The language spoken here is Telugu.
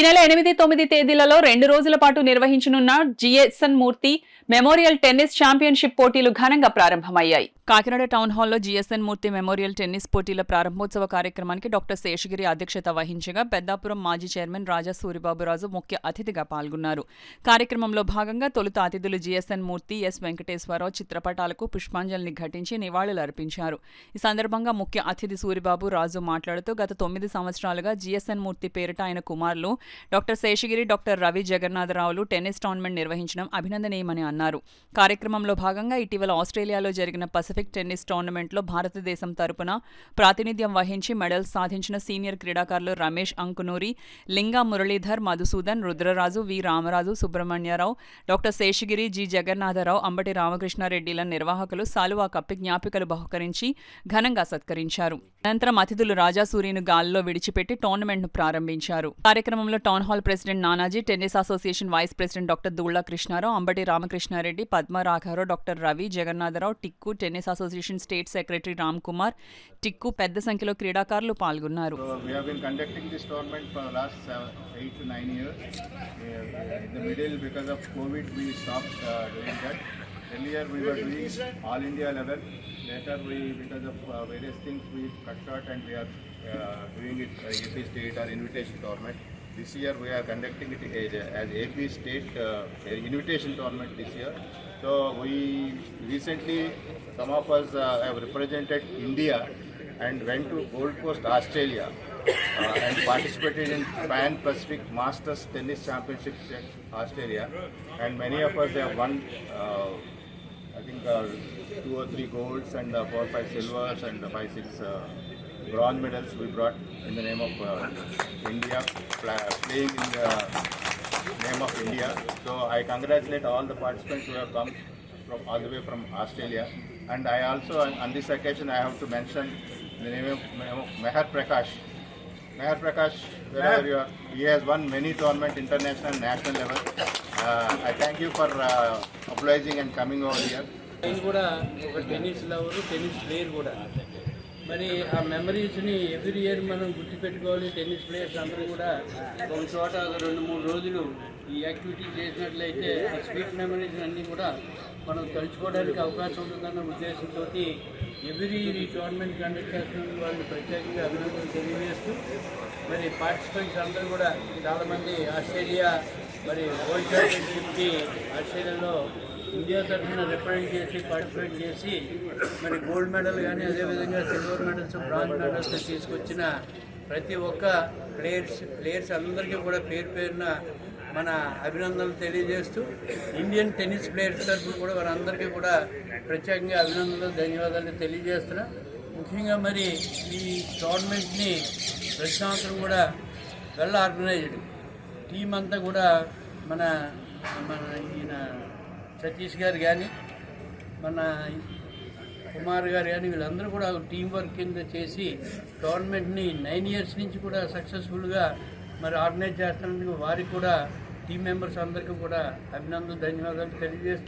ఈ నెల 8-9 తేదీలలో 2 రోజుల పాటు నిర్వహించనున్న జిఎస్ఎన్ మూర్తి మెమోరియల్ టెన్నిస్ ఛాంపియన్షిప్ పోటీలు ఘనంగా ప్రారంభమయ్యాయి. కాకినాడ టౌన్ హాల్లో జిఎస్ఎన్ మూర్తి మెమోరియల్ టెన్నిస్ పోటీల ప్రారంభోత్సవ కార్యక్రమానికి డాక్టర్ శేషగిరి అధ్యక్షత వహించగా పెద్దాపురం మాజీ చైర్మన్ రాజా సూరిబాబురాజు ముఖ్య అతిథిగా పాల్గొన్నారు. కార్యక్రమంలో భాగంగా తొలుత అతిథులు జిఎస్ఎన్ మూర్తి, ఎస్ వెంకటేశ్వరరావు చిత్రపటాలకు పుష్పాంజలిని ఘటించి నివాళులర్పించారు. ఈ సందర్భంగా ముఖ్య అతిథి సూరిబాబు రాజు మాట్లాడుతూ గత 9 సంవత్సరాలుగా జిఎస్ఎన్ మూర్తి పేరిట ఆయన కుమారులు డాక్టర్ శేషగిరి, డాక్టర్ రవి జగన్నాథరావులు టెన్నిస్ టోర్నమెంట్ నిర్వహించడం అభినందనీయమని అన్నారు. కార్యక్రమంలో భాగంగా ఇటీవల ఆస్ట్రేలియాలో జరిగిన పసిఫిక్ టెన్నిస్ టోర్నమెంట్లో భారతదేశం తరపున ప్రాతినిధ్యం వహించి మెడల్స్ సాధించిన సీనియర్ క్రీడాకారులు రమేష్ అంకునూరి, లింగా మురళీధర్, మధుసూదన్, రుద్రరాజు, వి రామరాజు, సుబ్రహ్మణ్యరావు, డాక్టర్ శేషగిరి, జి జగన్నాథరావు, అంబటి రామకృష్ణారెడ్డిల నిర్వాహకులు సాలువా కప్పి జ్ఞాపికలు బహుకరించి ఘనంగా సత్కరించారు. అనంతరం అతిథులు రాజాసూరిను గాల్లో విడిచిపెట్టి టోర్నమెంట్ను ప్రారంభించారు. కార్యక్రమంలో town hall president Nanaji, tennis association vice president doctor Dulla Krishnarao, Ambati Ramakrishnareddy, Padmaraghavarao, doctor Ravi Jagannatharao, Tikku, tennis association state secretary Ram Kumar, Tikku పెద్ద సంఖ్యలో క్రీడాకారులు పాల్గొన్నారు. Earlier we were doing all India level. Later because of various things, we cut short and we are doing it AP state or invitation tournament. This year we are conducting it as AP state invitation tournament this year. So we recently, some of us have represented India and went to Gold Coast, Australia and participated in Pan Pacific Masters Tennis Championships in Australia. And many of us have won I think 2 or 3 golds and 4 or 5 silvers and 5 or 6 bronze medals we brought in the name of India, playing in the name of India. So I congratulate all the participants who have come from all the way from Australia. And I also, on this occasion, I have to mention the name of Mehar Prakash. Mehar Prakash, wherever you are, he has won many tournaments, international and national level. I thank you for obliging and coming over here. నేను కూడా ఒక టెన్నిస్ లవరు, టెన్నిస్ ప్లేయర్ కూడా. మరి ఆ మెమరీస్ని ఎవ్రీ ఇయర్ మనం గుర్తుపెట్టుకోవాలి. టెన్నిస్ ప్లేయర్స్ అందరూ కూడా ఒక చోట 2-3 రోజులు ఈ యాక్టివిటీ చేసినట్లయితే ఆ స్వీట్ మెమరీస్ అన్నీ కూడా మనం తలుచుకోవడానికి అవకాశం ఉంటుందన్న ఉద్దేశంతో ఎవ్రీ ఈ టోర్నమెంట్ కండక్ట్ చేస్తున్న వాళ్ళని ప్రత్యేకంగా అభినందనలు తెలియజేస్తూ మరి పార్టిసిపెంట్స్ అందరూ కూడా చాలామంది ఆస్ట్రేలియా మరి వరల్డ్ ఛాంపియన్షిప్కి ఆస్ట్రేలియాలో ఇండియా తరఫున రిప్రజెంట్ చేసి పార్టిసిపేట్ చేసి మరి గోల్డ్ మెడల్ కానీ అదేవిధంగా సిల్వర్ మెడల్స్, బ్రాంజ్ మెడల్స్ తీసుకొచ్చిన ప్రతి ఒక్క ప్లేయర్స్ అందరికీ కూడా పేరున మన అభినందనలు తెలియజేస్తూ ఇండియన్ టెన్నిస్ ప్లేయర్స్ తరఫున కూడా వారందరికీ కూడా ప్రత్యేకంగా అభినందనలు, ధన్యవాదాలు తెలియజేస్తున్నా. ముఖ్యంగా మరి ఈ టోర్నమెంట్ని ప్రతి సంవత్సరం కూడా వెల్ ఆర్గనైజ్డ్ టీం అంతా కూడా మన ఈయన సతీష్ గారు కానీ మన కుమార్ గారు కానీ వీళ్ళందరూ కూడా టీం వర్క్ కింద చేసి టోర్నమెంట్ని 9 years నుంచి కూడా సక్సెస్ఫుల్గా మరి ఆర్గనైజ్ చేస్తున్నందుకు వారికి కూడా టీం మెంబర్స్ అందరికీ కూడా అభినందనలు, ధన్యవాదాలు తెలియజేస్తూ